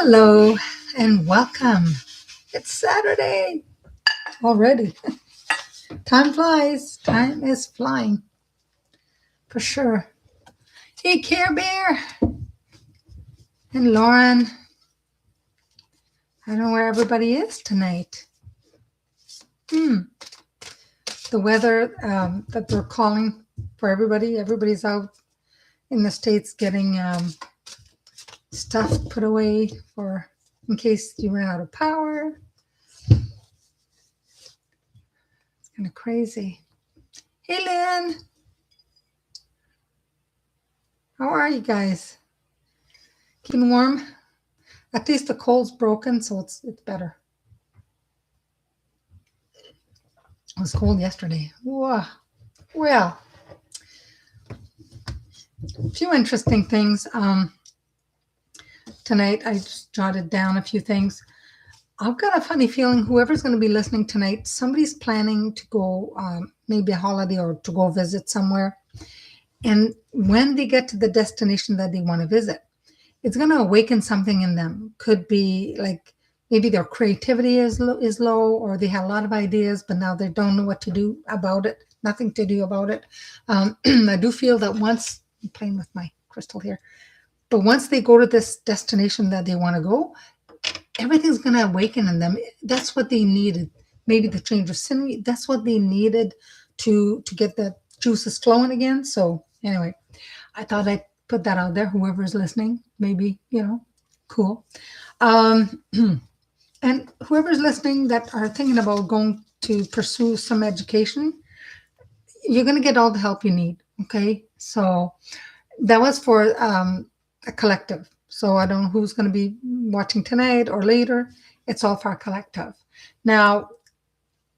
Hello and welcome. It's Saturday already. Time flies. Time is flying for sure. Hey, Care Bear and Lauren. I don't know where everybody is tonight. The weather that they're calling for everybody. Everybody's out in the States getting stuff put away for in case you ran out of power. It's kind of crazy. Hey, Lynn. How are you guys? Keeping warm? At least the cold's broken, so it's better. It was cold yesterday. Whoa. Well, a few interesting things. Tonight, I just jotted down a few things. I've got a funny feeling whoever's going to be listening tonight, somebody's planning to go maybe a holiday or to go visit somewhere. And when they get to the destination that they want to visit, it's going to awaken something in them. Could be like maybe their creativity is low, or they have a lot of ideas, but now they don't know what to do about it, nothing to do about it. I do feel that once, I'm playing with my crystal here, but once they go to this destination that they want to go, everything's going to awaken in them. That's what they needed. Maybe the change of scenery, that's what they needed to get the juices flowing again. So anyway, I thought I'd put that out there. Whoever's listening, maybe, cool. And whoever's listening that are thinking about going to pursue some education, you're going to get all the help you need. Okay. So that was for a collective. So I don't know who's going to be watching tonight or later. It's all for a collective. Now,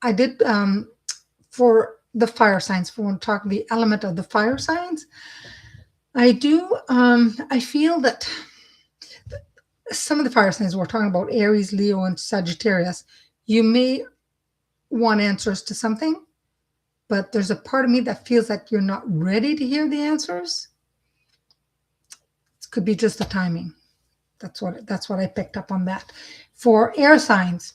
I did for the fire signs, for when talking the element of the fire signs, I feel that some of the fire signs we're talking about, Aries, Leo, and Sagittarius, you may want answers to something, but there's a part of me that feels that you're not ready to hear the answers. It could be just the timing. That's what I picked up on that. For air signs,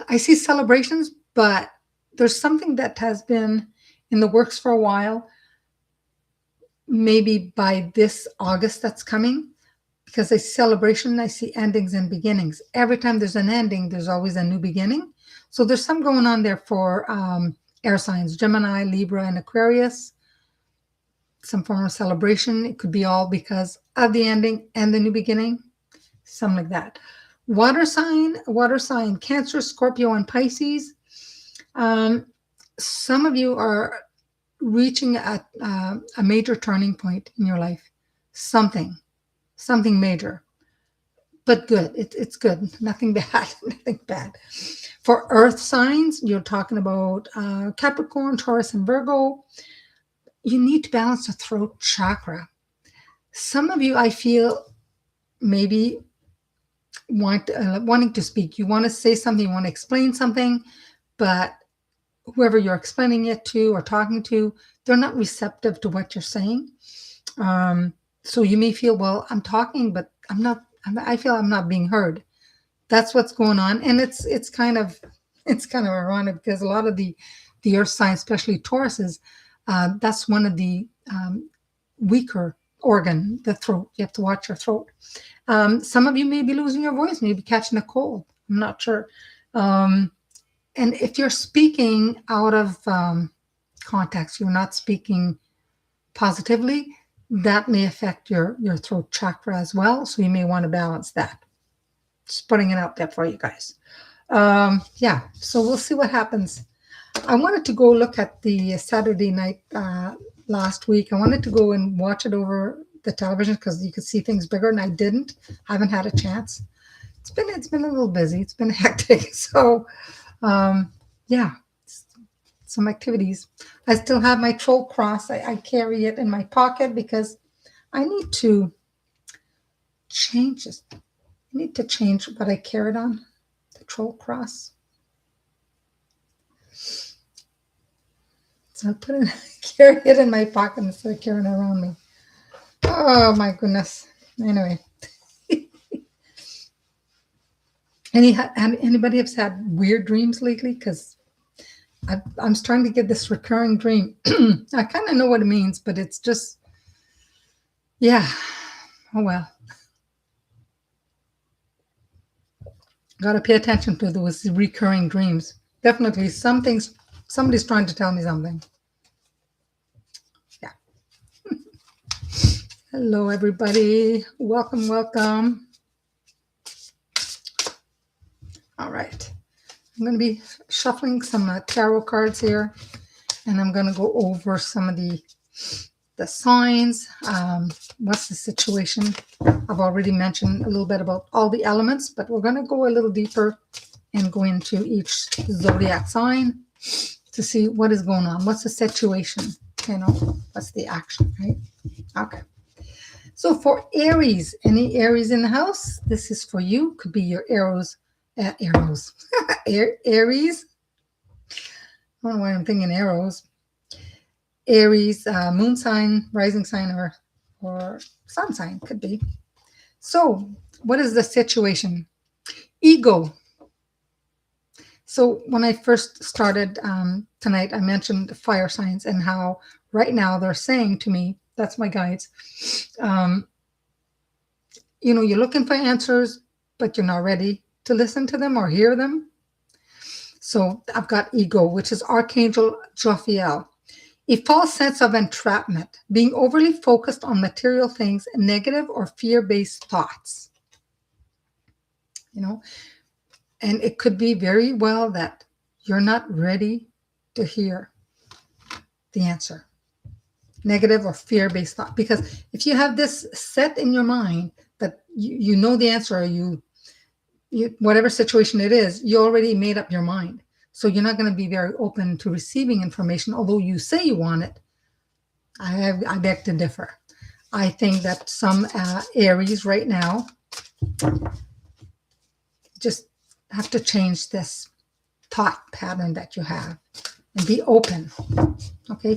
I see celebrations, but there's something that has been in the works for a while. Maybe by this August that's coming, because I see celebration, I see endings and beginnings. Every time there's an ending, there's always a new beginning. So there's some going on there for air signs, Gemini, Libra, and Aquarius. Some form of celebration. It could be all because of the ending and the new beginning, something like that. Water sign, Cancer, Scorpio, and Pisces. Some of you are reaching a major turning point in your life. Something major, but good. It's good. Nothing bad. Nothing bad. For earth signs, you're talking about Capricorn, Taurus, and Virgo. You need to balance the throat chakra. Some of you, I feel, maybe wanting to speak. You want to say something, you want to explain something, but whoever you're explaining it to or talking to, they're not receptive to what you're saying. So you may feel, well, I'm talking, but I feel I'm not being heard. That's what's going on. And it's kind of ironic because a lot of the earth signs, especially Tauruses, that's one of the weaker organ, the throat. You have to watch your throat. Some of you may be losing your voice, maybe catching a cold. I'm not sure. And if you're speaking out of context, you're not speaking positively, that may affect your throat chakra as well. So you may want to balance that. Just putting it out there for you guys. Yeah, so we'll see what happens. I wanted to go look at the Saturday night last week. I wanted to go and watch it over the television because you could see things bigger, and I didn't. I haven't had a chance. It's been a little busy. It's been hectic. So, yeah, some activities. I still have my troll cross. I carry it in my pocket because I need to change it. I need to change what I carried on, the troll cross. So I carry it in my pocket instead of carrying it around me. Oh my goodness. Anyway, Anybody have had weird dreams lately? Because I'm trying to get this recurring dream. I kind of know what it means, but it's just, yeah. Oh well. Got to pay attention to those recurring dreams. Definitely, somebody's trying to tell me something. Yeah. Hello, everybody. Welcome, welcome. All right. I'm going to be shuffling some tarot cards here, and I'm going to go over some of the signs. What's the situation? I've already mentioned a little bit about all the elements, but we're going to go a little deeper and go into each zodiac sign to see what is going on. What's the situation? What's the action, right? Okay. So for Aries, any Aries in the house, this is for you. Could be your Aries. Aries. I don't know why I'm thinking arrows. Aries, moon sign, rising sign, or sun sign could be. So what is the situation? Ego. So when I first started tonight, I mentioned fire signs and how right now they're saying to me, that's my guides, you're looking for answers, but you're not ready to listen to them or hear them. So I've got ego, which is Archangel Jophiel. A false sense of entrapment, being overly focused on material things, negative or fear-based thoughts. And it could be very well that you're not ready to hear the answer. Negative or fear-based thought. Because if you have this set in your mind that you know the answer, or you whatever situation it is, you already made up your mind. So you're not going to be very open to receiving information, although you say you want it. I beg to differ. I think that some Aries right now just have to change this thought pattern that you have and be open. Okay,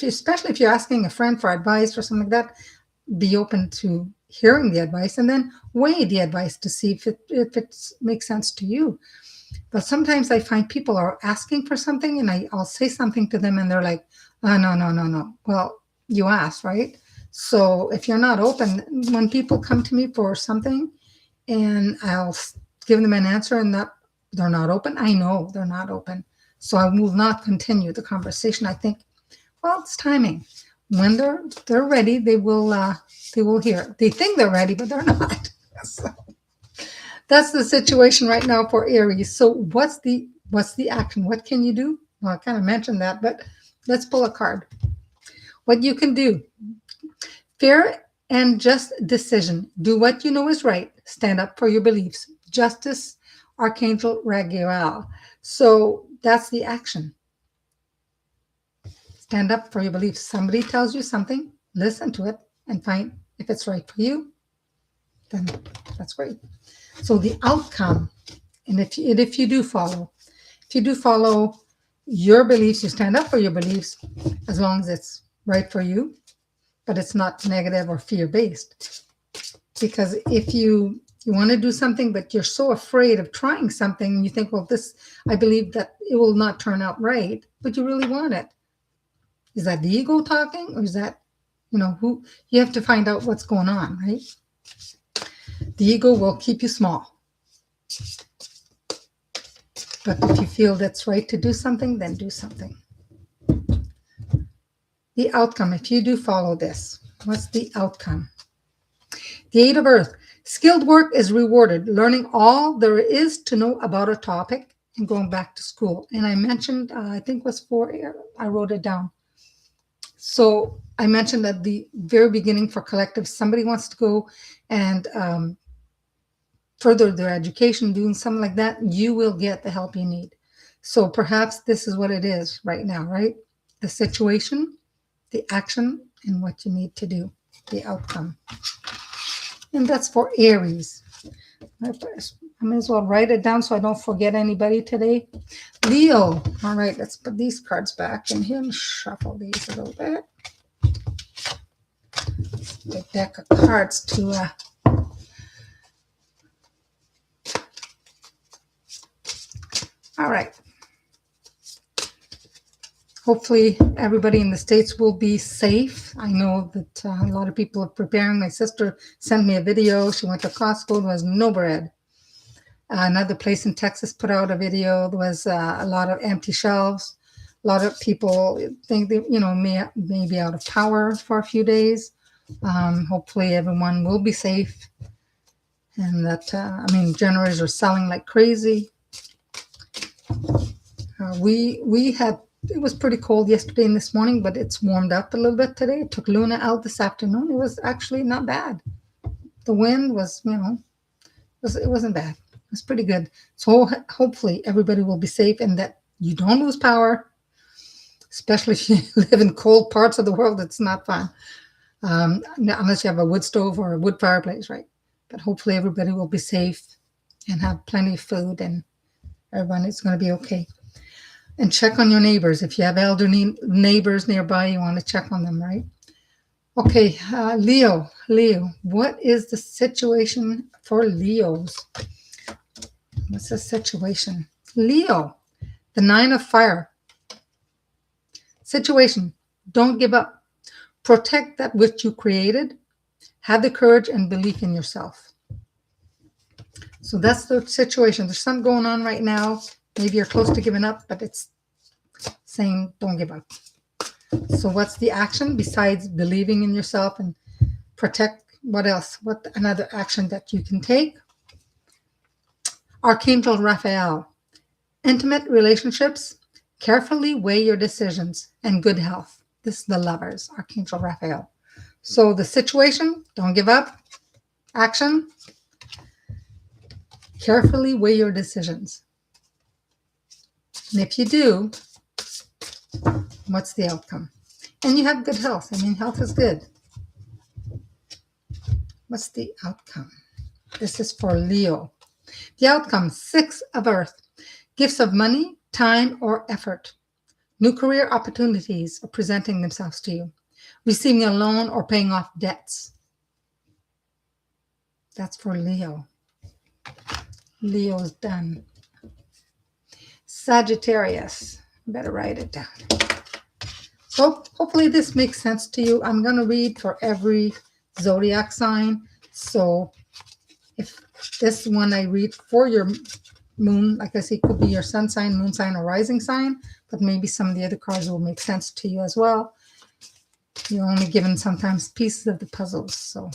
especially if you're asking a friend for advice or something like that, be open to hearing the advice and then weigh the advice to see if it makes sense to you. But sometimes I find people are asking for something and I'll say something to them and they're like, oh, no. Well, you asked, right? So if you're not open, when people come to me for something and I'll give them an answer and that they're not open, I know they're not open. So I will not continue the conversation. I think, well, it's timing. When they're ready, they will hear. They think they're ready, but they're not. So that's the situation right now for Aries. So what's the action? What can you do? Well, I kind of mentioned that, but let's pull a card. What you can do. Fair and just decision. Do what you know is right. Stand up for your beliefs. Justice, Archangel Raguel. So that's the action. Stand up for your beliefs. Somebody tells you something, listen to it and find if it's right for you, then that's great. So the outcome, and if you do follow your beliefs, you stand up for your beliefs as long as it's right for you, but it's not negative or fear-based. Because if you want to do something, but you're so afraid of trying something, and you think, well, I believe that it will not turn out right, but you really want it. Is that the ego talking, or is that, who? You have to find out what's going on, right? The ego will keep you small. But if you feel that's right to do something, then do something. The outcome, if you do follow this, what's the outcome? The Eight of Earth. Skilled work is rewarded. Learning all there is to know about a topic and going back to school. And I mentioned, I think it was 4, I wrote it down. So I mentioned at the very beginning for collective, somebody wants to go and further their education, doing something like that, you will get the help you need. So perhaps this is what it is right now, right? The situation, the action, and what you need to do, the outcome. And that's for Aries. I may as well write it down so I don't forget anybody today. Leo. All right, let's put these cards back in here and shuffle these a little bit. The deck of cards to All right. Hopefully everybody in the States will be safe. I know that a lot of people are preparing. My sister sent me a video. She went to Costco. There was no bread. Another place in Texas put out a video. There was a lot of empty shelves. A lot of people think that, may be out of power for a few days. Hopefully everyone will be safe. And that, generators are selling like crazy. We had, it was pretty cold yesterday and this morning, but it's warmed up a little bit today. It took Luna out this afternoon. It was actually not bad. The wind was, it wasn't bad. It was pretty good. So hopefully everybody will be safe and that you don't lose power, especially if you live in cold parts of the world. It's not fun, unless you have a wood stove or a wood fireplace, right? But hopefully everybody will be safe and have plenty of food and everyone is going to be okay. And check on your neighbors. If you have elderly neighbors nearby, you want to check on them, right? Okay, Leo, what is the situation for Leos? What's the situation? Leo, the 9 of fire. Situation, don't give up. Protect that which you created. Have the courage and belief in yourself. So that's the situation. There's something going on right now. Maybe you're close to giving up, but it's saying don't give up. So what's the action besides believing in yourself and protect? What else? What another action that you can take? Archangel Raphael. Intimate relationships. Carefully weigh your decisions and good health. This is the Lovers, Archangel Raphael. So the situation, don't give up. Action. Carefully weigh your decisions. And if you do, what's the outcome? And you have good health. Health is good. What's the outcome? This is for Leo. The outcome, 6 of Earth. Gifts of money, time, or effort. New career opportunities are presenting themselves to you. Receiving a loan or paying off debts. That's for Leo. Leo's done. Sagittarius. Better write it down. So hopefully this makes sense to you. I'm going to read for every zodiac sign. So if this one I read for your moon, like I say, could be your sun sign, moon sign, or rising sign, but maybe some of the other cards will make sense to you as well. You're only given sometimes pieces of the puzzles. So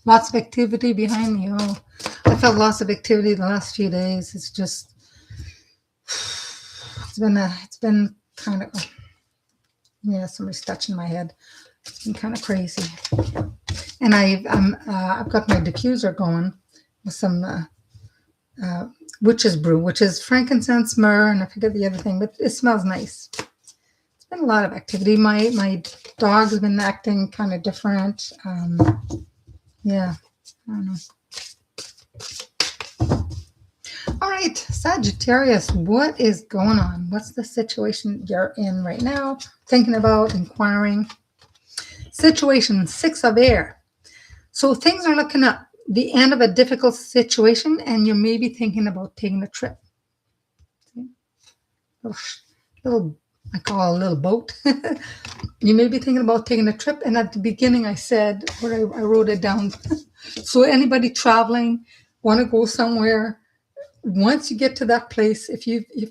lots of activity behind me. Oh, I felt lots of activity the last few days. It's just, it's been kind of, somebody's touching my head. It's been kind of crazy. And I've got my diffuser going with some witch's brew, which is frankincense, myrrh, and I forget the other thing, but it smells nice. It's been a lot of activity. My dog has been acting kind of different. Yeah, I don't know. All right, Sagittarius, what is going on? What's the situation you're in right now? Thinking about, inquiring. Situation, 6 of Air. So things are looking up. The end of a difficult situation, and you're maybe thinking about taking a trip. Little, I call it a little boat. You may be thinking about taking a trip, and at the beginning I said, where I wrote it down. So anybody traveling, want to go somewhere, once you get to that place, if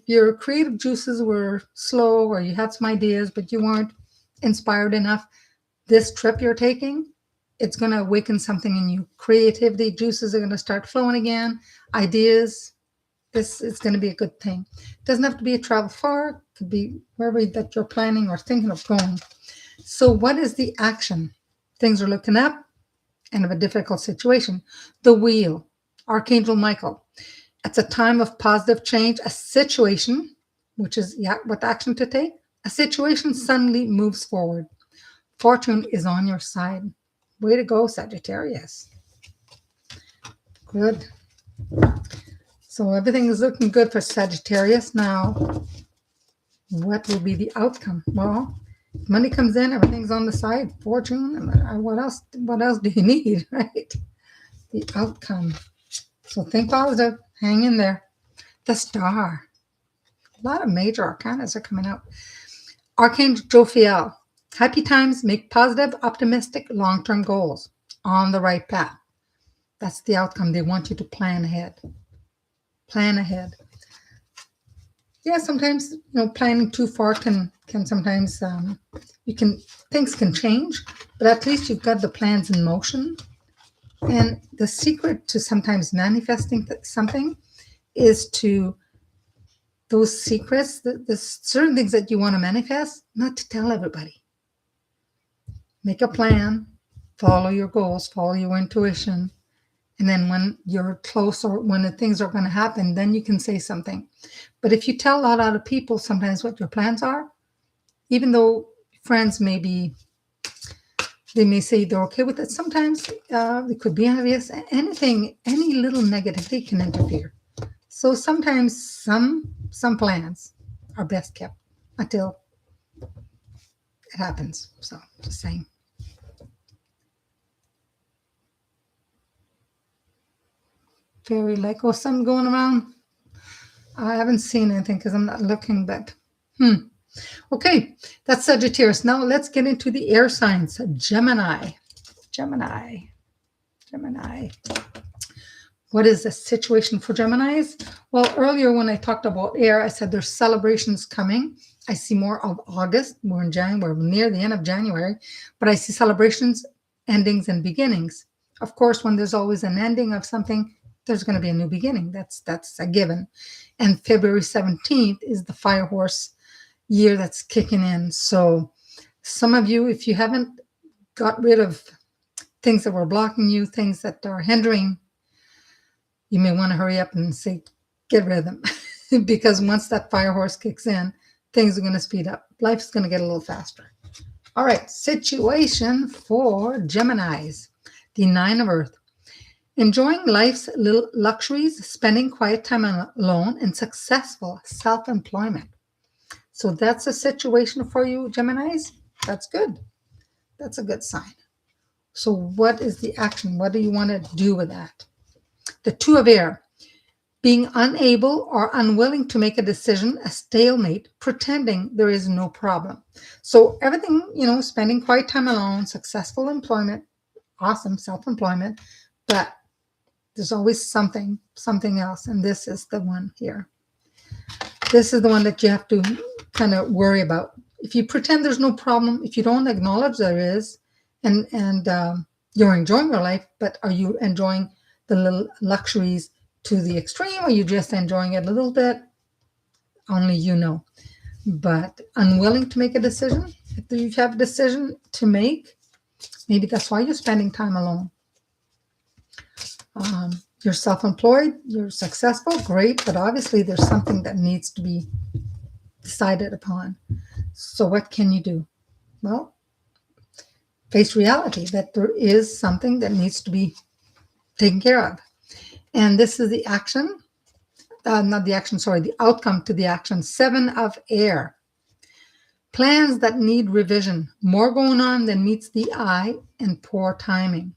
your creative juices were slow or you had some ideas but you weren't inspired enough, this trip you're taking, it's going to awaken something in you. Creativity juices are going to start flowing again. Ideas. This is going to be a good thing. It doesn't have to be a travel far. It could be wherever that you're planning or thinking of going. So what is the action? Things are looking up, end of a difficult situation. The Wheel, Archangel Michael. It's a time of positive change. A situation, which is, what action to take? A situation suddenly moves forward. Fortune is on your side. Way to go, Sagittarius. Good. So everything is looking good for Sagittarius. Now, what will be the outcome? Well, if money comes in, everything's on the side. Fortune. What else do you need, right? the outcome. So think positive. Hang in there. The Star. A lot of major arcanas are coming out. Archangel Jophiel. Happy times, make positive, optimistic, long-term goals. On the right path. That's the outcome. They want you to plan ahead. Plan ahead. Yeah, sometimes planning too far can sometimes things can change, but at least you've got the plans in motion. And the secret to sometimes manifesting something is to those secrets, the certain things that you want to manifest, not to tell everybody. Make a plan, follow your goals, follow your intuition. And then when you're close or when the things are going to happen, then you can say something. But if you tell a lot of people sometimes what your plans are, even though friends they may say they're okay with it, sometimes it could be obvious. Anything, any little negativity can interfere. So sometimes some plans are best kept until it happens. So just saying. Fairy like, oh, something going around. I haven't seen anything because I'm not looking, but okay, that's Sagittarius. Now let's get into the air signs. Gemini. What is the situation for Geminis? Well, earlier when I talked about air, I said there's celebrations coming. I see more of August. We're in January. We're near the end of January, but I see celebrations, endings, and beginnings. Of course, when there's always an ending of something, there's going to be a new beginning. That's a given. And February 17th is the fire horse year that's kicking in. So some of you, if you haven't got rid of things that were blocking you, things that are hindering, you may want to hurry up and say, get rid of them. Because once that fire horse kicks in, things are going to speed up. Life's going to get a little faster. All right, situation for Geminis. The 9 of Earth. Enjoying life's little luxuries, spending quiet time alone, and successful self-employment. So that's a situation for you, Geminis. That's good. That's a good sign. So what is the action? What do you want to do with that? The 2 of Air. Being unable or unwilling to make a decision, a stalemate, pretending there is no problem. So everything, spending quiet time alone, successful employment, awesome self-employment, but there's always something else. And this is the one here. This is the one that you have to kind of worry about. If you pretend there's no problem, if you don't acknowledge there is, and you're enjoying your life, but are you enjoying the little luxuries to the extreme, or are you just enjoying it a little bit? Only you know. But unwilling to make a decision, if you have a decision to make, maybe that's why you're spending time alone. You're self-employed, you're successful, great, but obviously there's something that needs to be decided upon. So what can you do? Well, face reality that there is something that needs to be taken care of. And this is the action, the outcome to the action. 7 of Air. Plans that need revision. More going on than meets the eye and poor timing.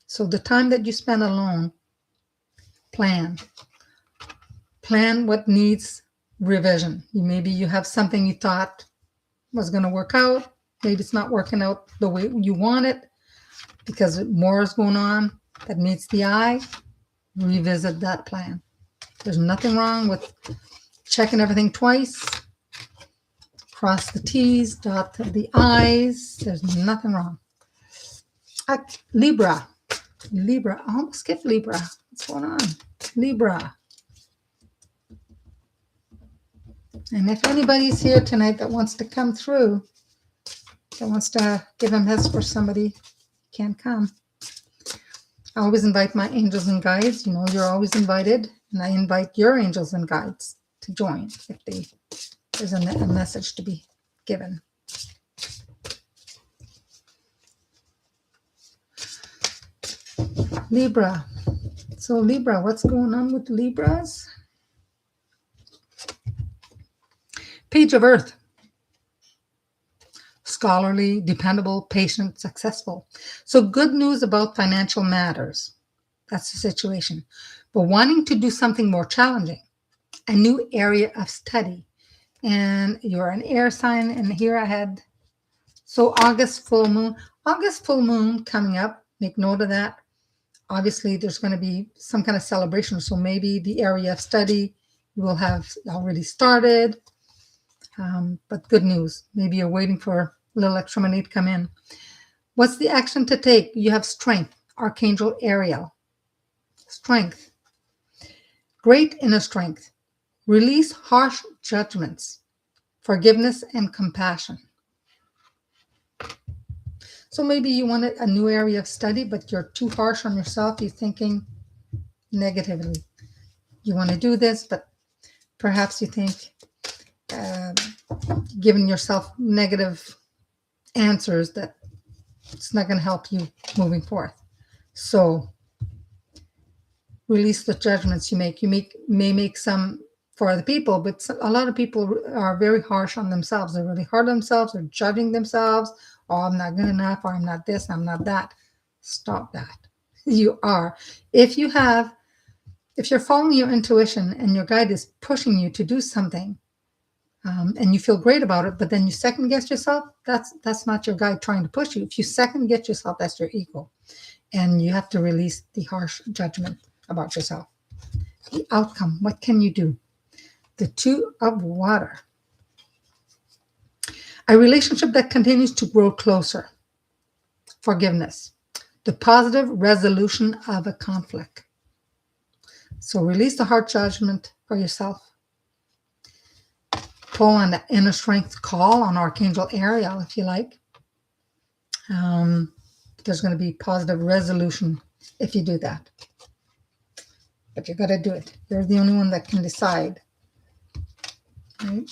So the time that you spend alone, plan what needs revision. Maybe you have something you thought was going to work out. Maybe it's not working out the way you want it because more is going on that meets the eye. Revisit that plan. There's nothing wrong with checking everything twice. Cross the T's, dot the I's. There's nothing wrong. Libra. I almost skipped Libra. What's going on? Libra. And if anybody's here tonight that wants to come through, that wants to give a message for somebody, can come. I always invite my angels and guides. You're always invited. And I invite your angels and guides to join if there's a message to be given. Libra. So Libra, what's going on with Libras? Page of Earth. scholarly, dependable, patient, successful. So good news about financial matters. That's the situation. But wanting to do something more challenging, a new area of study. And you're an air sign, and here I had, so August full moon. August full moon coming up. Make note of that. Obviously, there's going to be some kind of celebration. So maybe the area of study you will have already started. But good news. Maybe you're waiting for a little extra money to come in. What's the action to take? You have strength. Archangel Ariel. Strength. Great inner strength. Release harsh judgments. Forgiveness and compassion. So maybe you want a new area of study, but you're too harsh on yourself. You're thinking negatively. You want to do this, but perhaps you think giving yourself negative answers that it's not going to help you moving forth. So release the judgments you make. May make some for other people, but a lot of people are very harsh on themselves. They're really hard on themselves. They're judging themselves. Oh, I'm not good enough, or I'm not this, I'm not that. Stop that. You are. If you're following your intuition and your guide is pushing you to do something, and you feel great about it, but then you second guess yourself, that's not your guide trying to push you. If you second guess yourself, that's your ego. And you have to release the harsh judgment about yourself. The outcome, what can you do? The Two of Water. A relationship that continues to grow closer. Forgiveness. The positive resolution of a conflict. So release the harsh judgment for yourself. Pull on the inner strength, call on Archangel Ariel if you like. There's going to be positive resolution if you do that. But you got to do it. You're the only one that can decide. Right?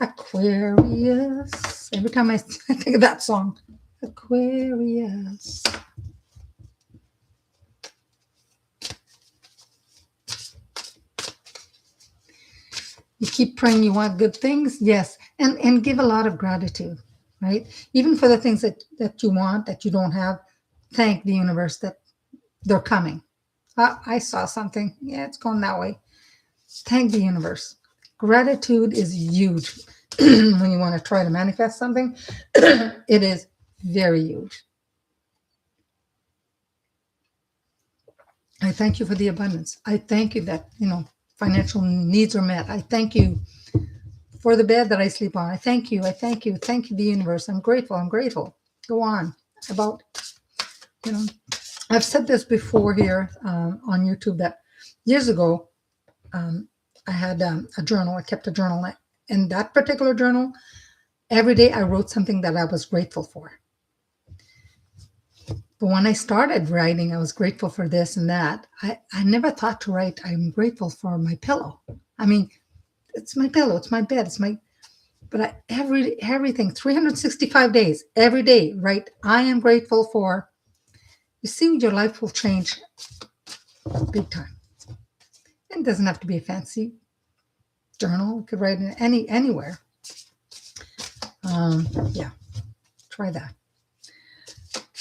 Aquarius. Every time I think of that song. Aquarius. You keep praying you want good things, yes, and give a lot of gratitude, right? Even for the things that you want, that you don't have, thank the universe that they're coming. I saw something. Yeah, it's going that way. Thank the universe. Gratitude is huge when you want to try to manifest something. It is very huge. I thank you for the abundance. I thank you that, financial needs are met. I thank you for the bed that I sleep on. I thank you. I thank you. Thank you, the universe. I'm grateful. I'm grateful. Go on. About, I've said this before here on YouTube that years ago, I had a journal. I kept a journal. In that particular journal, every day I wrote something that I was grateful for. But when I started writing, I was grateful for this and that. I never thought to write, I'm grateful for my pillow. I mean, it's my pillow, it's my bed, but everything, 365 days, every day, right? I am grateful for, you see, your life will change big time. It doesn't have to be a fancy journal. You could write it anywhere. Yeah, try that.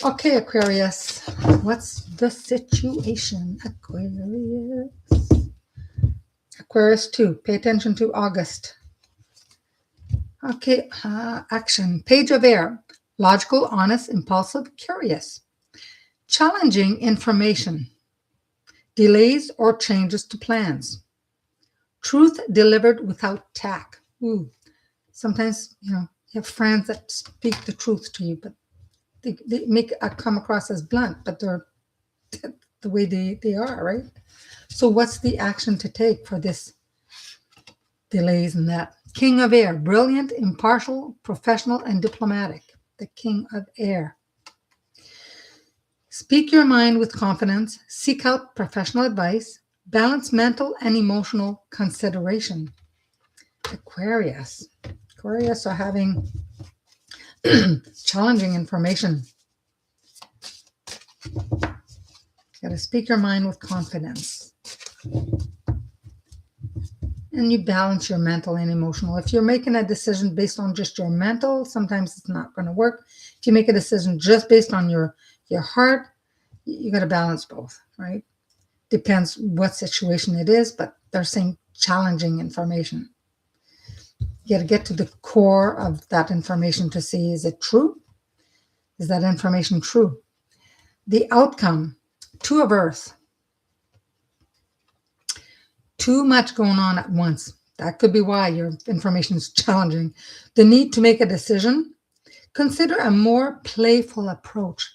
Okay, Aquarius, what's the situation, Aquarius? Aquarius 2, pay attention to August. Okay, action. Page of Air, logical, honest, impulsive, curious. Challenging information, delays or changes to plans. Truth delivered without tact. Ooh, sometimes, you have friends that speak the truth to you, but they make come across as blunt, but they're the way they are, right? So what's the action to take for this delays and that? King of Air, brilliant, impartial, professional, and diplomatic. The King of Air. Speak your mind with confidence. Seek out professional advice. Balance mental and emotional consideration. Aquarius. Aquarius are having challenging information. Got to speak your mind with confidence. And you balance your mental and emotional. If you're making a decision based on just your mental, sometimes it's not going to work. If you make a decision just based on your heart, you got to balance both, right? Depends what situation it is, but they're saying challenging information. You got to get to the core of that information to see, is it true? Is that information true? The outcome, two of earth. Too much going on at once. That could be why your information is challenging. The need to make a decision. Consider a more playful approach.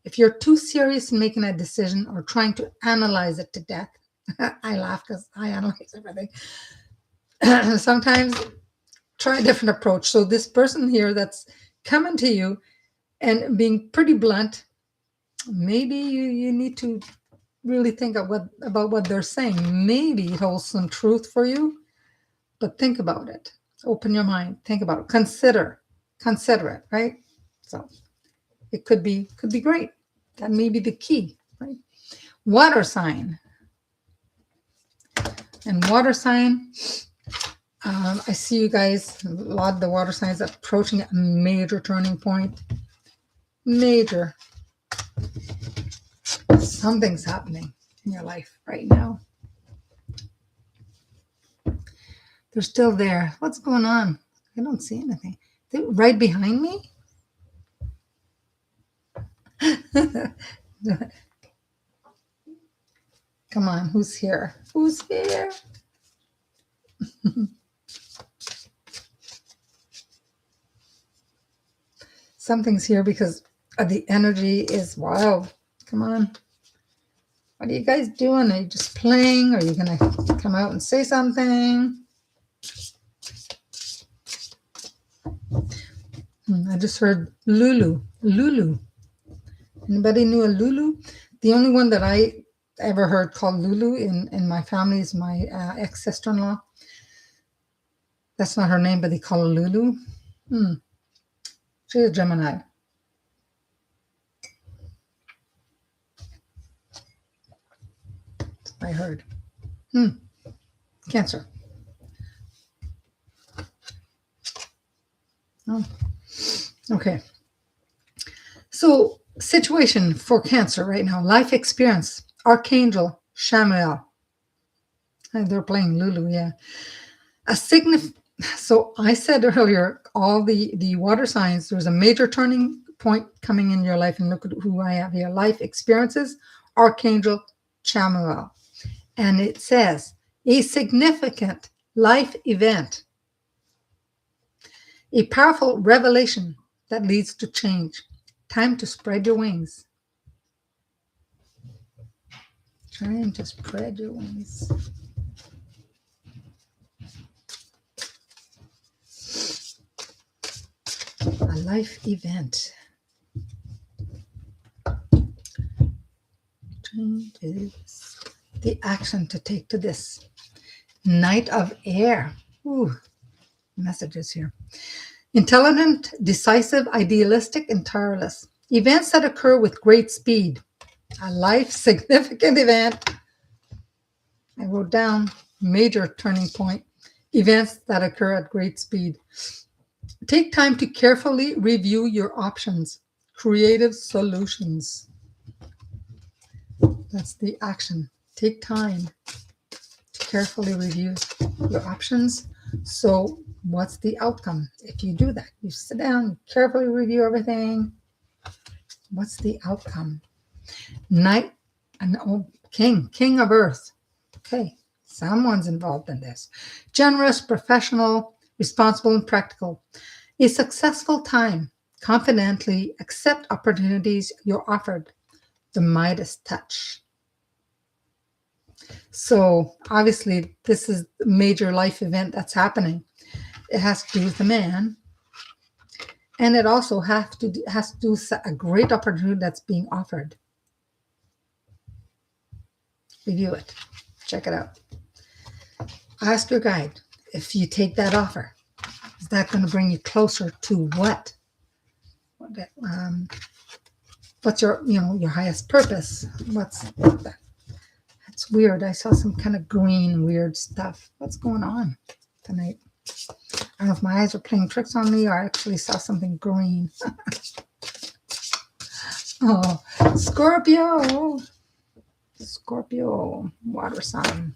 If you're too serious in making a decision or trying to analyze it to death, I laugh because I analyze everything. Sometimes try a different approach. So this person here that's coming to you and being pretty blunt, maybe you need to really think about what they're saying. Maybe it holds some truth for you, but think about it. Open your mind. Think about it. Consider it, right? So it could be great. That may be the key, right? Water sign. And water sign, I see you guys, a lot of the water signs approaching a major turning point. Major. Something's happening in your life right now. They're still there. What's going on? I don't see anything. They're right behind me? Come on, who's here? Who's here? Something's here because the energy is wild. Come on. What are you guys doing? Are you just playing? Are you going to come out and say something? I just heard Lulu. Lulu. Anybody knew a Lulu? The only one that I ever heard called Lulu in my family is my ex-sister-in-law. That's not her name, but they call her Lulu. She's a Gemini. I heard. Cancer. Oh, okay. So, situation for Cancer right now. Life experience. Archangel Shamuel. And they're playing Lulu, yeah. So I said earlier, all the water signs, there's a major turning point coming in your life. And look at who I have here. Life experiences. Archangel Shamuel. And it says, a significant life event, a powerful revelation that leads to change. Time to spread your wings. Time to spread your wings. A life event. Changes. The action to take to this. Knight of Air. Ooh, messages here. Intelligent, decisive, idealistic, and tireless. Events that occur with great speed. A life significant event. I wrote down major turning point. Events that occur at great speed. Take time to carefully review your options. Creative solutions. That's the action. Take time to carefully review your options. So what's the outcome if you do that? You sit down, carefully review everything. What's the outcome? Knight and king of earth. Okay, someone's involved in this. Generous, professional, responsible, and practical. A successful time. Confidently accept opportunities you're offered. The Midas touch. So obviously this is a major life event that's happening. It has to do with the man. And it also has to do with a great opportunity that's being offered. Review it. Check it out. Ask your guide, if you take that offer, is that going to bring you closer to what? What's your highest purpose? What's that? It's weird. I saw some kind of green weird stuff. What's going on tonight? I don't know if my eyes are playing tricks on me or I actually saw something green. Oh, Scorpio. Scorpio, water sign.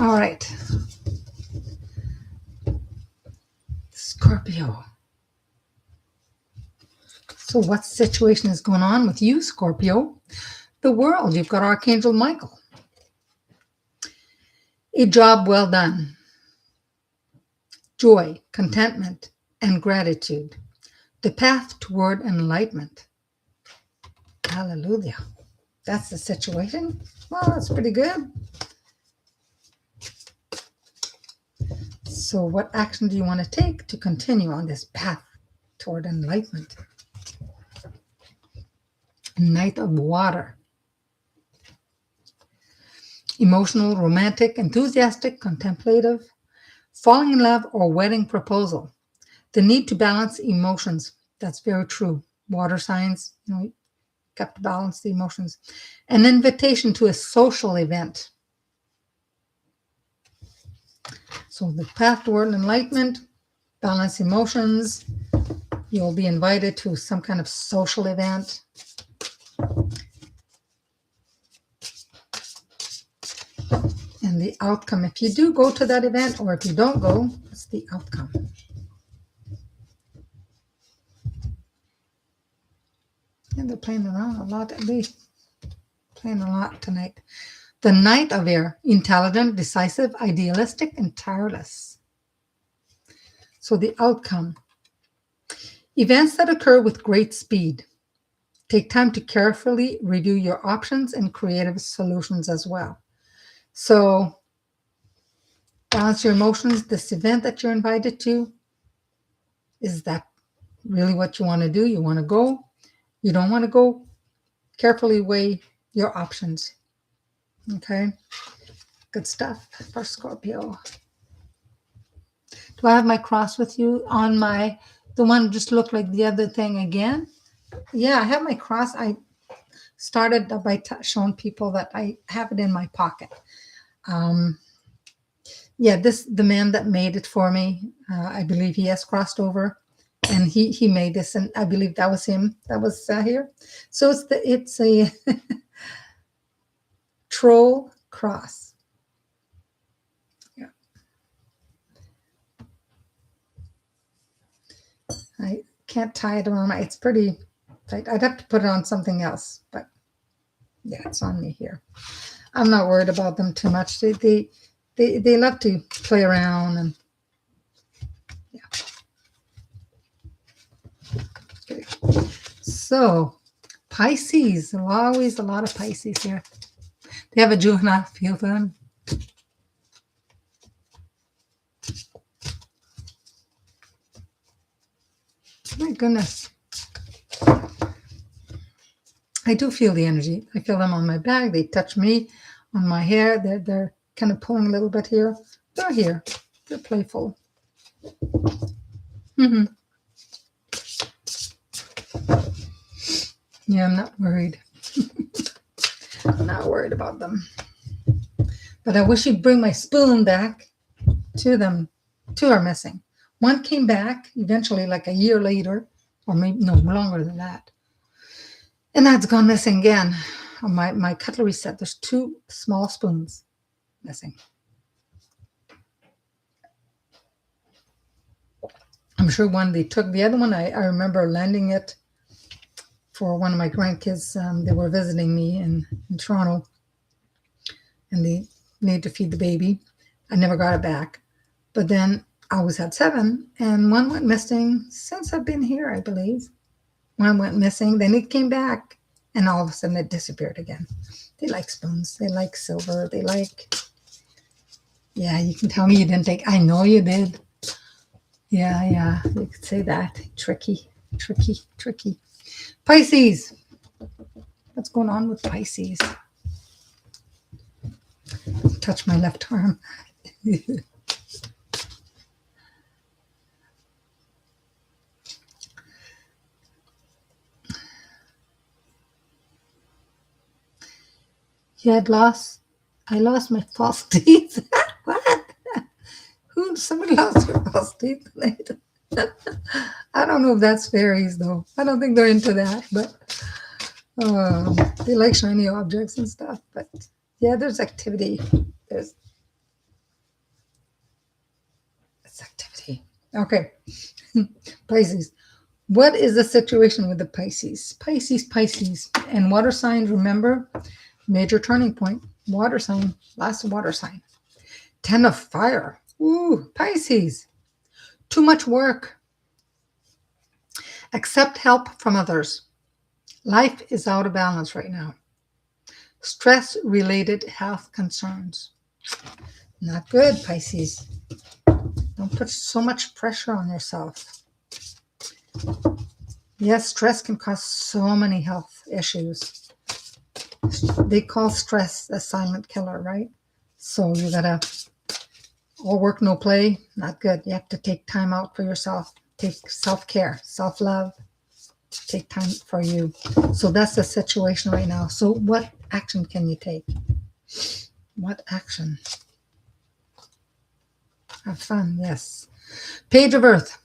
All right. Scorpio. So what situation is going on with you, Scorpio? The world. You've got Archangel Michael. A job well done. Joy, contentment, and gratitude. The path toward enlightenment. Hallelujah. That's the situation. Well, that's pretty good. So what action do you want to take to continue on this path toward enlightenment? Knight of Water. Emotional, romantic, enthusiastic, contemplative, falling in love, or wedding proposal. The need to balance emotions. That's very true. Water signs, you got to balance the emotions. An invitation to a social event. So the path toward enlightenment, balance emotions. You'll be invited to some kind of social event. And the outcome, if you do go to that event or if you don't go, what's the outcome? And they're playing around a lot. They're playing a lot tonight. The Knight of Air, intelligent, decisive, idealistic, and tireless. So the outcome. Events that occur with great speed. Take time to carefully review your options and creative solutions as well. So balance your emotions. This event that you're invited to, is that really what you want to do? You want to go? You don't want to go? Carefully weigh your options. Okay? Good stuff for Scorpio. Do I have my cross with you on the one just looked like the other thing again? Yeah, I have my cross. I started by showing people that I have it in my pocket. Yeah, the man that made it for me, I believe he has crossed over, and he made this, and I believe that was him that was here. So it's a troll cross. Yeah, I can't tie it around it's pretty tight. I'd have to put it on something else, but yeah, it's on me here. I'm not worried about them too much. They love to play around and yeah. Okay. So Pisces, always a lot of Pisces here. They have a juvenile feel them. My goodness. I do feel the energy. I feel them on my back. They touch me on my hair. They're kind of pulling a little bit here. They're here. They're playful. Mm-hmm. Yeah, I'm not worried. I'm not worried about them. But I wish you'd bring my spoon back to them. Two are missing. One came back eventually like a year later, or maybe no longer than that. And that's gone missing again. On my cutlery set, there's two small spoons missing. I'm sure one they took. The other one, I remember lending it for one of my grandkids. They were visiting me in Toronto, and they needed to feed the baby. I never got it back. But then I always had 7, and one went missing since I've been here, I believe. One went missing, then it came back, and all of a sudden it disappeared again. They like spoons. They like silver. They like... Yeah, you can tell me you didn't take... I know you did. Yeah, you could say that. Tricky. Pisces. What's going on with Pisces? Touch my left arm. You had lost. I lost my false teeth. What? Who? Somebody lost their false teeth. I don't know if that's fairies though. I don't think they're into that, but they like shiny objects and stuff. But yeah, there's activity. There's activity. Okay, Pisces. What is the situation with the Pisces? Pisces. And water signs, remember, major turning point. Water sign, last water sign. 10 of fire. Ooh, Pisces. Too much work. Accept help from others. Life is out of balance right now. Stress-related health concerns. Not good, Pisces. Don't put so much pressure on yourself. Yes, stress can cause so many health issues. They call stress a silent killer, right? So you gotta, all work, no play, not good. You have to take time out for yourself. Take self-care, self-love. Take time for you. So that's the situation right now. So what action can you take? What action? Have fun, yes. Page of Earth.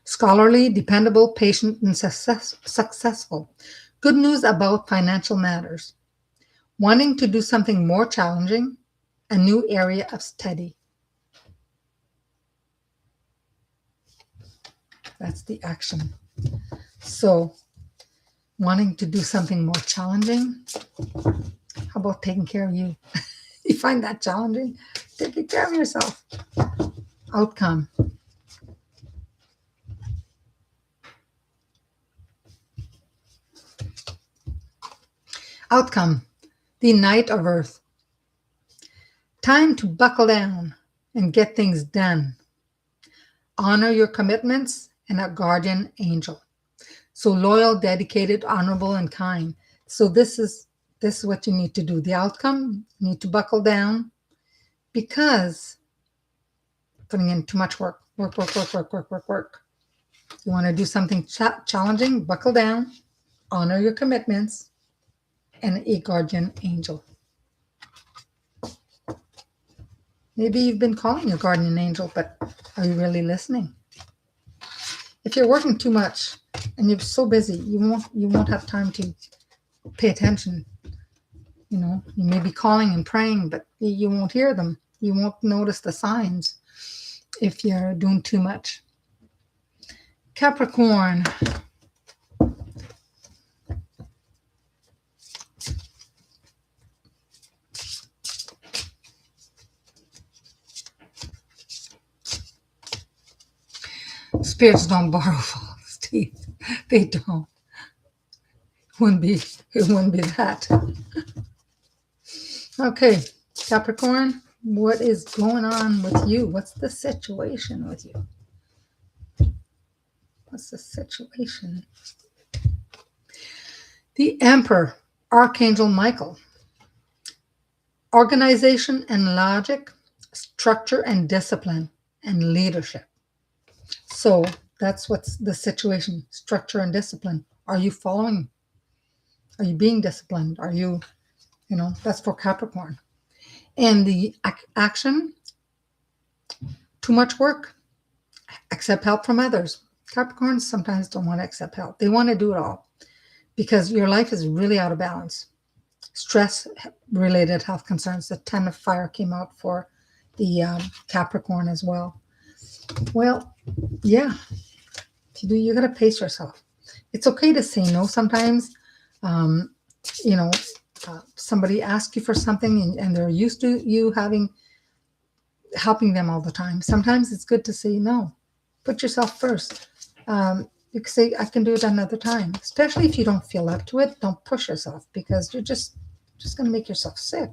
Scholarly, dependable, patient, and successful. Good news about financial matters. Wanting to do something more challenging, a new area of study. That's the action. So, wanting to do something more challenging. How about taking care of you? You find that challenging? Taking care of yourself. Outcome. Outcome. The Knight of Earth. Time to buckle down and get things done. Honor your commitments and a guardian angel. So loyal, dedicated, honorable, and kind. So this is what you need to do. The outcome, you need to buckle down because putting in too much work. Work. You want to do something challenging, buckle down, honor your commitments, and a guardian angel. Maybe you've been calling your guardian angel, but are you really listening? If you're working too much and you're so busy, you won't have time to pay attention. You know, you may be calling and praying, but you won't hear them. You won't notice the signs if you're doing too much. Capricorn. Spirits don't borrow false teeth. They don't. It wouldn't be that. Okay, Capricorn, what is going on with you? What's the situation with you? What's the situation? The Emperor, Archangel Michael. Organization and logic, structure and discipline, and leadership. So that's what's the situation, structure and discipline. Are you following? Are you being disciplined? Are you, that's for Capricorn. And the action, too much work, accept help from others. Capricorns sometimes don't want to accept help. They want to do it all because your life is really out of balance. Stress-related health concerns. The 10 of fire came out for the Capricorn as well. Well, yeah, you got to pace yourself. It's okay to say no sometimes. Somebody asks you for something and they're used to you helping them all the time. Sometimes it's good to say no. Put yourself first. You can say, I can do it another time. Especially if you don't feel up to it, don't push yourself because you're just going to make yourself sick.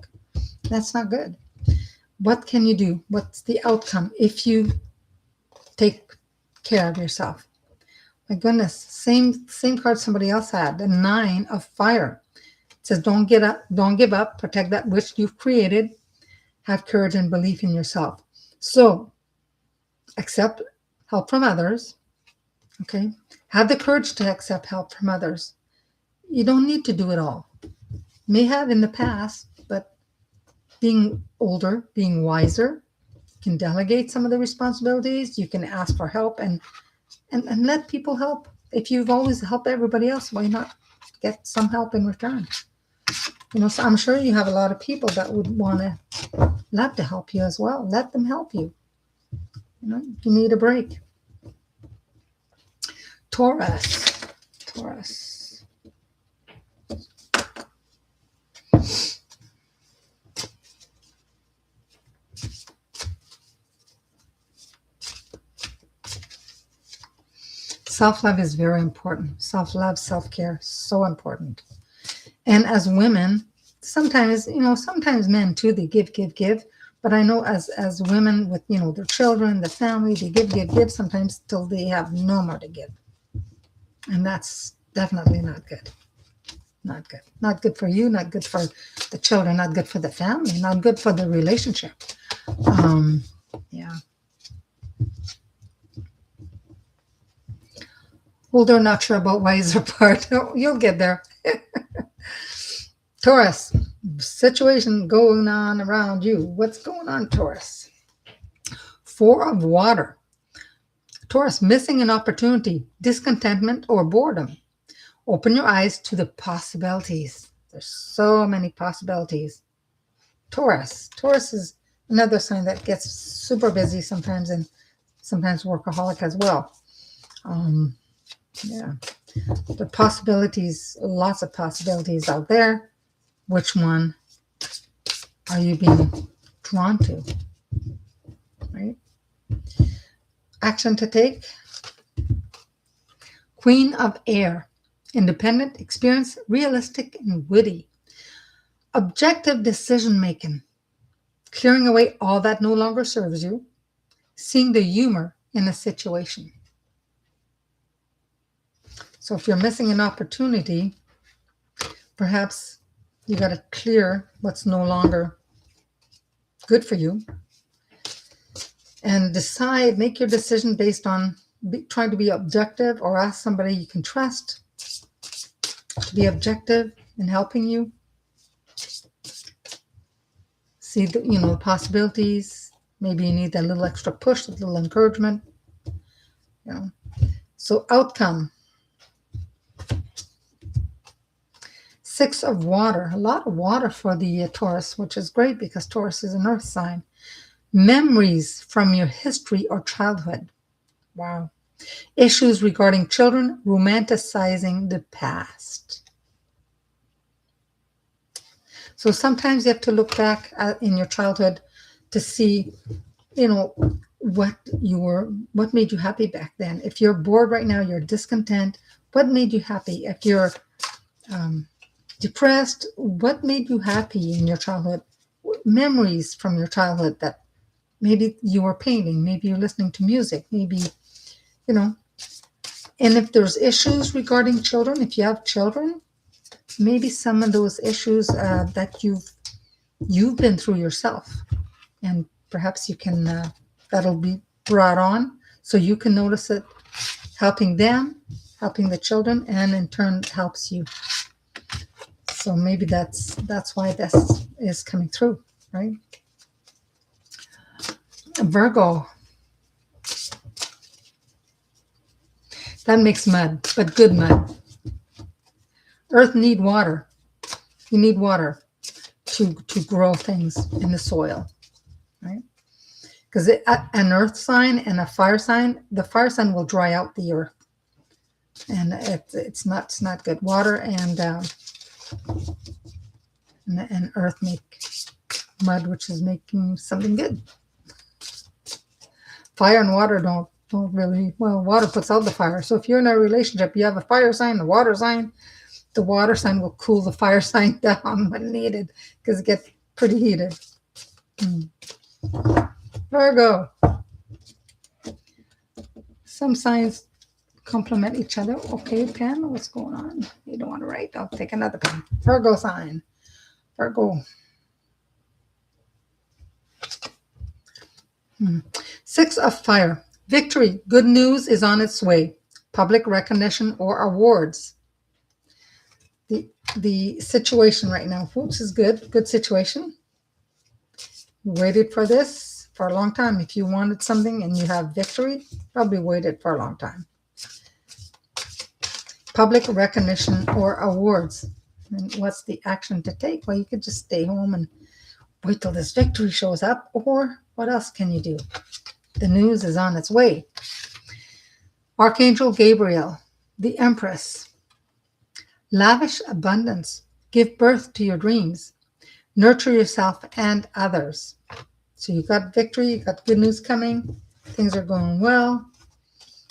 That's not good. What can you do? What's the outcome if you take care of yourself? My goodness, same card somebody else had, the 9 of fire. It says, don't give up, protect that which you've created, have courage and belief in yourself. So accept help from others. Okay. Have the courage to accept help from others. You don't need to do it all. May have in the past, but being older, being wiser, you can delegate some of the responsibilities. You can ask for help and let people help. If you've always helped everybody else, why not get some help in return? So I'm sure you have a lot of people that would love to help you as well. Let them help you. You need a break. Taurus. Taurus. Self-love is very important. Self-love, self-care, so important. And as women, sometimes men too, they give. But I know as women with, their children, the family, they give sometimes till they have no more to give. And that's definitely not good. Not good. Not good for you, not good for the children, not good for the family, not good for the relationship. Yeah. Older, not sure about wiser part. You'll get there. Taurus, situation going on around you. What's going on, Taurus? Four of water. Taurus, missing an opportunity, discontentment, or boredom. Open your eyes to the possibilities. There's so many possibilities. Taurus. Taurus is another sign that gets super busy sometimes and sometimes workaholic as well. Yeah. The possibilities, lots of possibilities out there. Which one are you being drawn to? Right? Action to take. Queen of Air. Independent, experienced, realistic, and witty. Objective decision making. Clearing away all that no longer serves you. Seeing the humor in a situation. So if you're missing an opportunity, perhaps you got to clear what's no longer good for you and decide, make your decision based on trying to be objective, or ask somebody you can trust to be objective in helping you. See the possibilities. Maybe you need that little extra push, a little encouragement. So outcome. 6 of water. A lot of water for the Taurus, which is great because Taurus is an earth sign. Memories from your history or childhood. Wow. Issues regarding children, romanticizing the past. So sometimes you have to look back in your childhood to see, what made you happy back then. If you're bored right now, you're discontent, what made you happy? If you're depressed, what made you happy in your childhood? Memories from your childhood that maybe you were painting, maybe you're listening to music, maybe, and if there's issues regarding children, if you have children, maybe some of those issues that you've been through yourself, and perhaps you can, that'll be brought on so you can notice it, helping them, helping the children, and in turn helps you. So maybe that's why this is coming through, right? Virgo. That makes mud, but good mud. Earth need water. You need water to grow things in the soil, right? Because an earth sign and a fire sign, the fire sign will dry out the earth, and it's not good. Water and earth make mud, which is making something good. Fire and water don't really, well, water puts out the fire. So if you're in a relationship, you have a fire sign, a water sign, the water sign will cool the fire sign down when needed because it gets pretty heated. Virgo. Some signs complement each other. Okay, pen, what's going on? You don't want to write? I'll take another pen. Virgo sign. Virgo. Six of fire. Victory. Good news is on its way. Public recognition or awards. The situation right now. Whoops is good. Good situation. You waited for this for a long time. If you wanted something and you have victory, probably waited for a long time. Public recognition or awards. And what's the action to take? Well, you could just stay home and wait till this victory shows up. Or what else can you do? The news is on its way. Archangel Gabriel, the Empress. Lavish abundance. Give birth to your dreams. Nurture yourself and others. So you got victory, you got good news coming. Things are going well.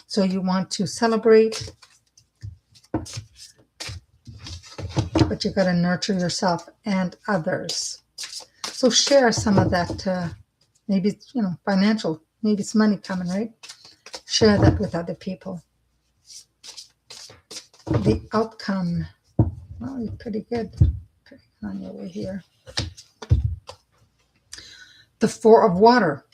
So you want to celebrate. But you got to nurture yourself and others. So share some of that. Maybe it's, financial. Maybe it's money coming, right? Share that with other people. The outcome. Well, you're pretty good. Pretty on your way here. The Four of Water.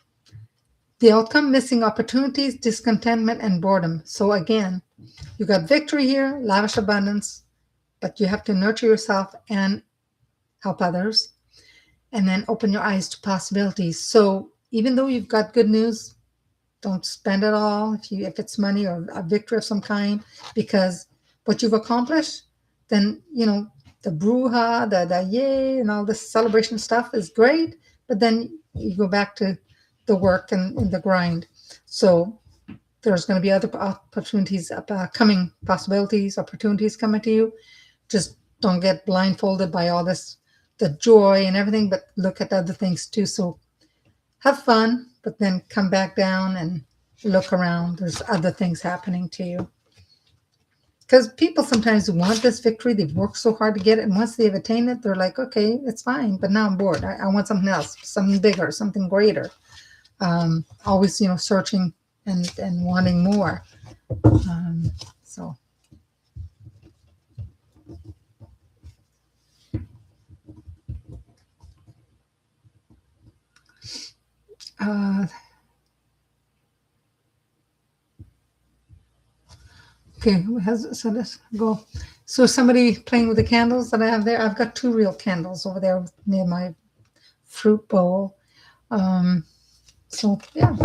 The outcome, missing opportunities, discontentment, and boredom. So again, you got victory here, lavish abundance, but you have to nurture yourself and help others. And then open your eyes to possibilities. So even though you've got good news, don't spend it all if it's money or a victory of some kind, because what you've accomplished, then, the bruja, the yay, and all this celebration stuff is great, but then you go back to the work and the grind. So there's going to be other opportunities coming, opportunities coming to you. Just don't get blindfolded by all this, the joy and everything, but look at other things too. So have fun, but then come back down and look around. There's other things happening to you. Because people sometimes want this victory. They've worked so hard to get it. And once they've attained it, they're like, okay, it's fine. But now I'm bored. I want something else, something bigger, something greater. Always, searching and wanting more. So. Okay, so let's go. So somebody playing with the candles that I have there. I've got two real candles over there near my fruit bowl. So yeah.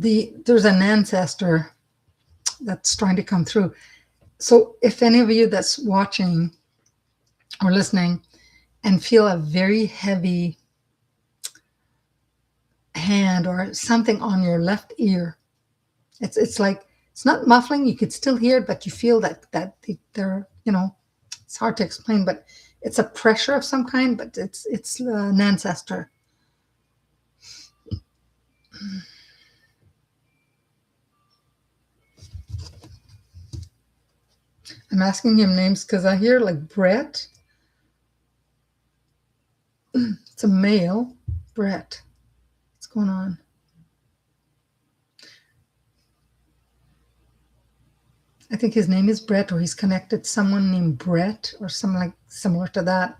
There's an ancestor that's trying to come through. So if any of you that's watching or listening and feel a very heavy hand or something on your left ear, it's like, it's not muffling, you could still hear it, but you feel that they're, it's hard to explain, but it's a pressure of some kind, but it's an ancestor. I'm asking him names because I hear like Brett. It's a male. Brett. What's going on? I think his name is Brett, or he's connected to someone named Brett or something like similar to that.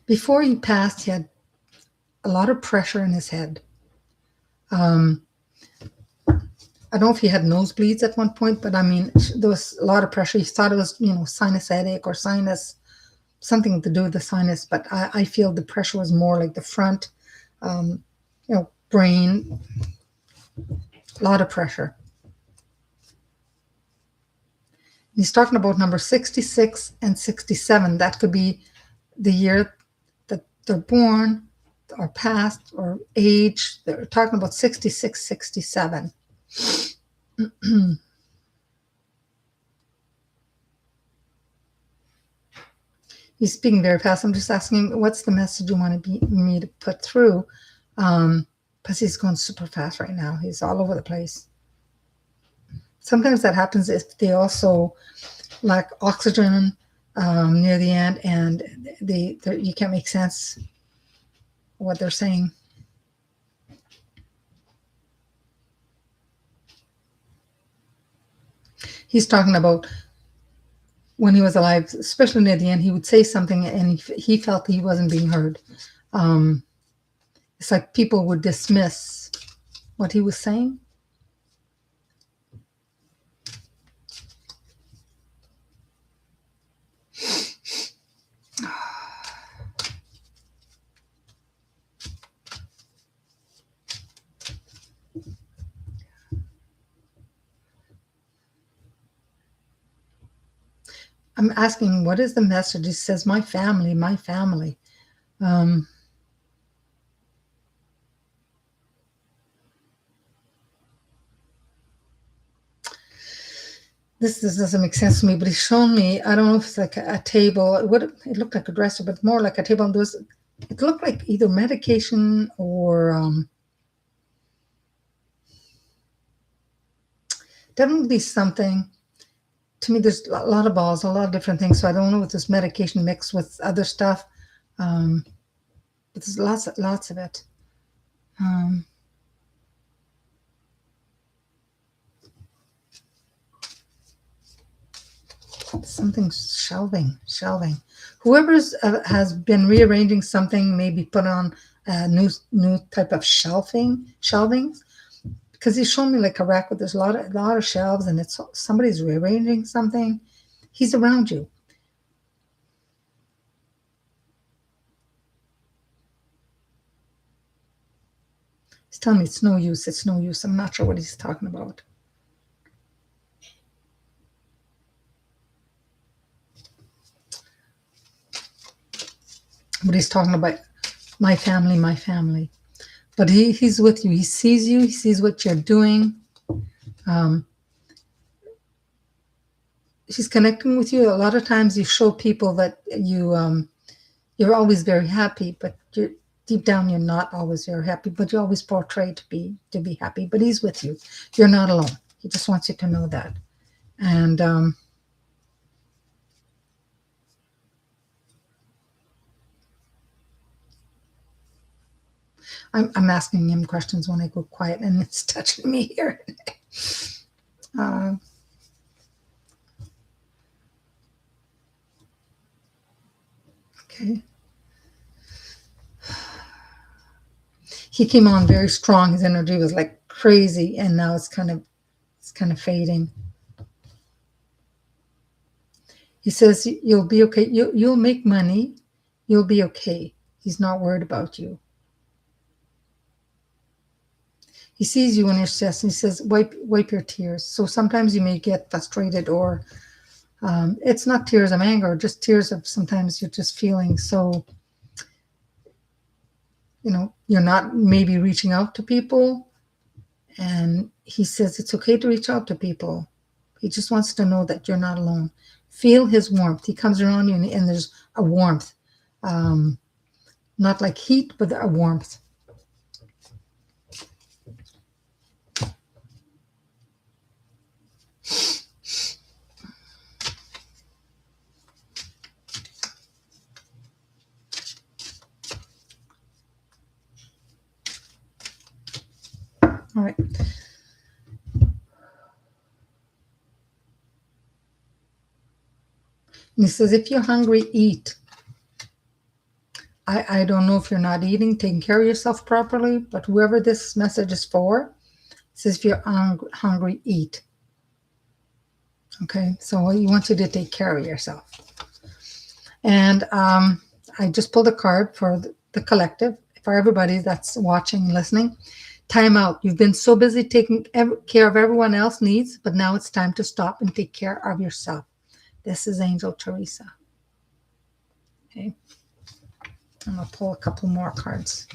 Before he passed, he had a lot of pressure in his head. I don't know if he had nosebleeds at one point, but I mean, there was a lot of pressure. He thought it was, sinus headache or sinus, something to do with the sinus, but I feel the pressure was more like the front, brain, a lot of pressure. He's talking about number 66 and 67. That could be the year that they're born, or past or age. They're talking about 66, 67. He's speaking very fast. I'm just asking him, what's the message you want me to put through? Because he's going super fast right now. He's all over the place. Sometimes that happens if they also lack oxygen near the end, and you can't make sense what they're saying. He's talking about when he was alive, especially near the end, he would say something and he felt he wasn't being heard. It's like people would dismiss what he was saying. I'm asking, what is the message? He says, my family, my family. This doesn't make sense to me, but he's shown me, I don't know if it's like a table. It looked like a dresser, but more like a table. And it looked like either medication or definitely something. To me, there's a lot of balls, a lot of different things. So I don't know if this medication mixed with other stuff. But there's lots of it. Something's shelving. Whoever has been rearranging something, maybe put on a new type of shelvings, because he's shown me like a rack with there's a lot of shelves, and it's somebody's rearranging something. He's around you. He's telling me it's no use. It's no use. I'm not sure what he's talking about. But he's talking about my family, my family. But he's with you. He sees you. He sees what you're doing. He's connecting with you. A lot of times you show people that you're always very happy, but deep down you're not always very happy, but you always portray to be happy. But he's with you. You're not alone. He just wants you to know that. And I'm asking him questions when I go quiet, and it's touching me here. Okay. He came on very strong. His energy was like crazy, and now it's kind of fading. He says you'll be okay. You'll make money. You'll be okay. He's not worried about you. He sees you in your chest, and he says, wipe your tears. So sometimes you may get frustrated, or it's not tears of anger, just tears of sometimes you're just feeling so, you're not maybe reaching out to people. And he says it's okay to reach out to people. He just wants to know that you're not alone. Feel his warmth. He comes around you, and there's a warmth. Not like heat, but a warmth. All right. And he says, if you're hungry, eat. I don't know if you're not eating, taking care of yourself properly, but whoever this message is for, says if you're hungry, eat. Okay, so he wants you to take care of yourself. And I just pulled a card for the collective, for everybody that's watching and listening. Time out. You've been so busy taking care of everyone else's needs, but now it's time to stop and take care of yourself. This is Angel Teresa. Okay. I'm going to pull a couple more cards.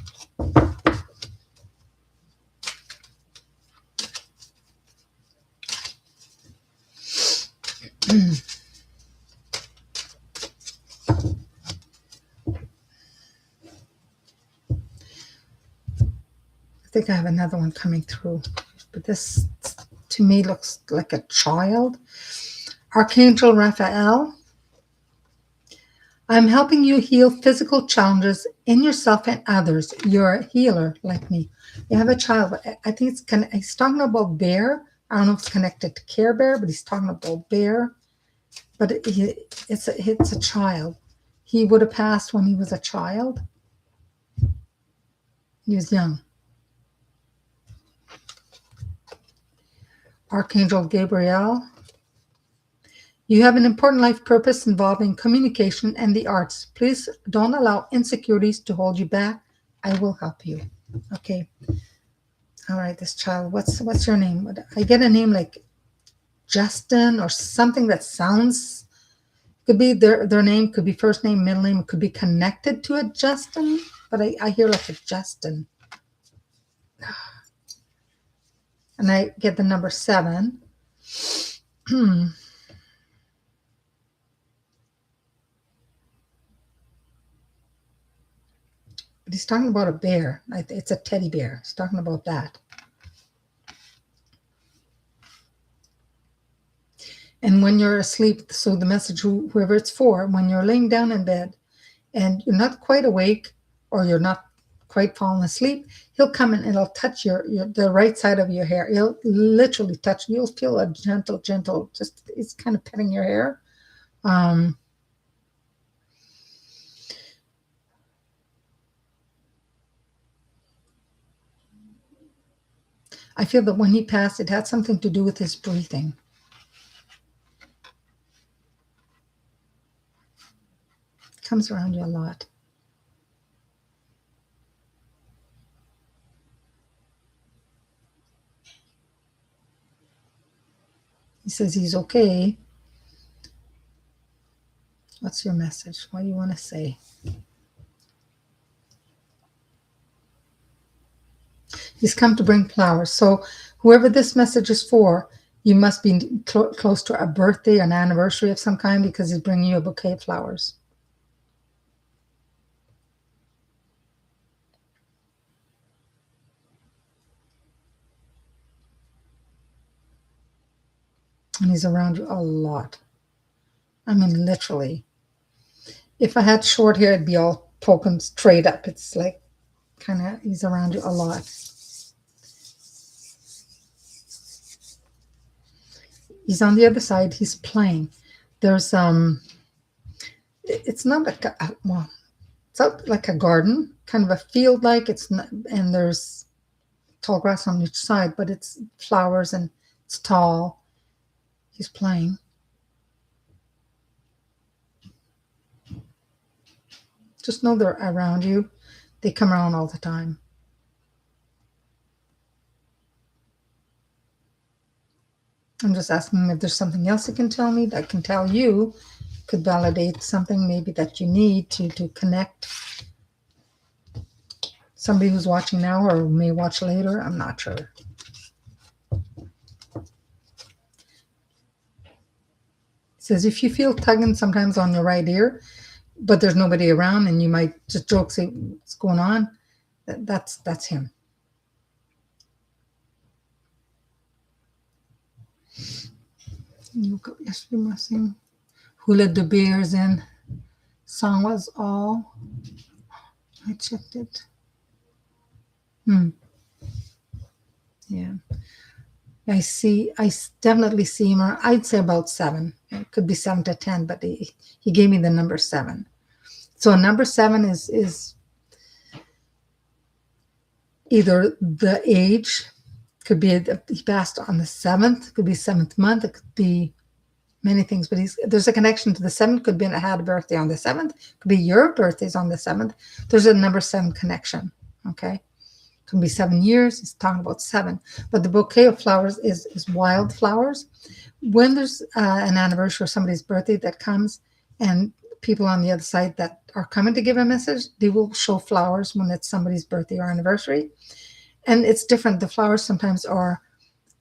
I think I have another one coming through, but this to me looks like a child. Archangel Raphael, I'm helping you heal physical challenges in yourself and others. You're a healer like me. You have a child. I think he's talking about bear. I don't know if it's connected to Care Bear, but he's talking about bear. But it's a child. He would have passed when he was a child. He was young. Archangel Gabriel, you have an important life purpose involving communication and the arts. Please don't allow insecurities to hold you back. I will help you. Okay. All right, this child, what's your name? I get a name like Justin or something that sounds, could be their name, could be first name, middle name, it could be connected to a Justin, but I hear like a Justin. And I get the number 7. But he's talking about a bear. It's a teddy bear. He's talking about that. And when you're asleep, so the message, whoever it's for, when you're laying down in bed and you're not quite awake or you're not quite falling asleep, he'll come in and he'll touch the right side of your hair. He'll literally touch. You'll feel a gentle, just it's kind of petting your hair. I feel that when he passed, it had something to do with his breathing. It comes around you a lot. He says he's okay. What's your message? What do you want to say? He's come to bring flowers. So whoever this message is for, you must be close to a birthday or an anniversary of some kind, because he's bringing you a bouquet of flowers. And he's around you a lot. I mean, literally. If I had short hair, it'd be all poking straight up. It's like kind of, he's around you a lot. He's on the other side. He's playing. There's it's not like it's out like a garden, kind of a field like. It's not, and there's tall grass on each side, but it's flowers and it's tall. He's playing. Just know they're around you. They come around all the time. I'm just asking if there's something else he can tell me that can tell you, could validate something maybe that you need to connect. Somebody who's watching now or may watch later, I'm not sure. It says if you feel tugging sometimes on your right ear, but there's nobody around and you might just joke, say, what's going on? That's him. Who let the bears in? Song was all. I checked it. Yeah. I definitely see him. I'd say about 7. It could be 7 to 10, but he gave me the number 7. So number 7 is either the age, could be he passed on the 7th, could be 7th month, it could be many things, but there's a connection to the 7th. Could be had a birthday on the 7th, could be your birthday's on the 7th. There's a number 7 connection. Okay, could be 7 years. It's talking about 7, but the bouquet of flowers is wild flowers. When there's an anniversary or somebody's birthday that comes, and people on the other side that are coming to give a message, they will show flowers when it's somebody's birthday or anniversary. And it's different. The flowers sometimes are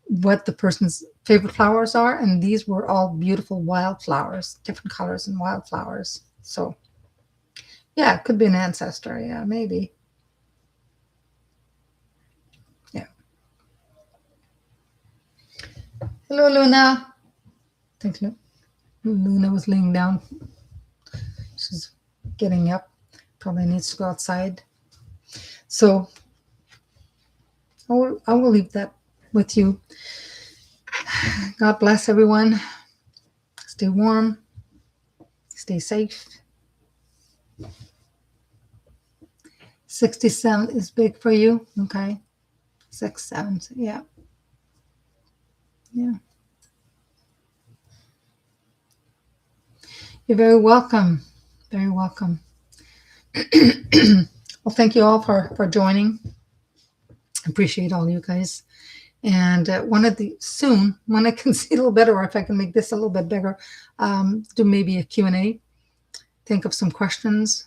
what the person's favorite flowers are. And these were all beautiful wild flowers, different colors and wild flowers. So, yeah, it could be an ancestor. Yeah, maybe. Yeah. Hello, Luna. I think Luna was laying down. She's getting up. Probably needs to go outside. So I will leave that with you. God bless everyone. Stay warm. Stay safe. 67 is big for you. Okay. 6, 7. Yeah. Yeah. You're very welcome. Very welcome. Well, thank you all for joining. Appreciate all you guys. And one of the soon, when I can see a little better, or if I can make this a little bit bigger, do maybe a Q&A. Think of some questions.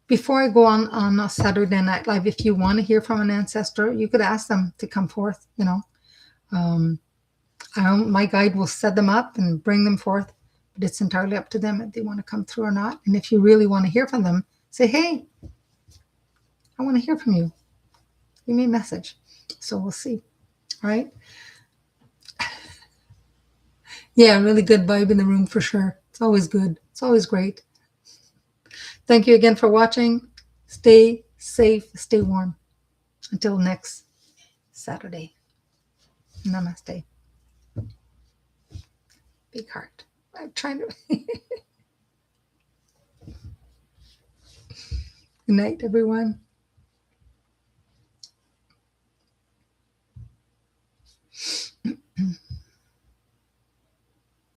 Before I go on a Saturday Night Live, if you want to hear from an ancestor, you could ask them to come forth. My guide will set them up and bring them forth, but it's entirely up to them if they want to come through or not. And if you really want to hear from them, say, hey, I want to hear from you. Give me a message. So we'll see. All right. Yeah, really good vibe in the room for sure. It's always good. It's always great. Thank you again for watching. Stay safe, stay warm. Until next Saturday. Namaste. Big heart. I'm trying to. Good night, everyone.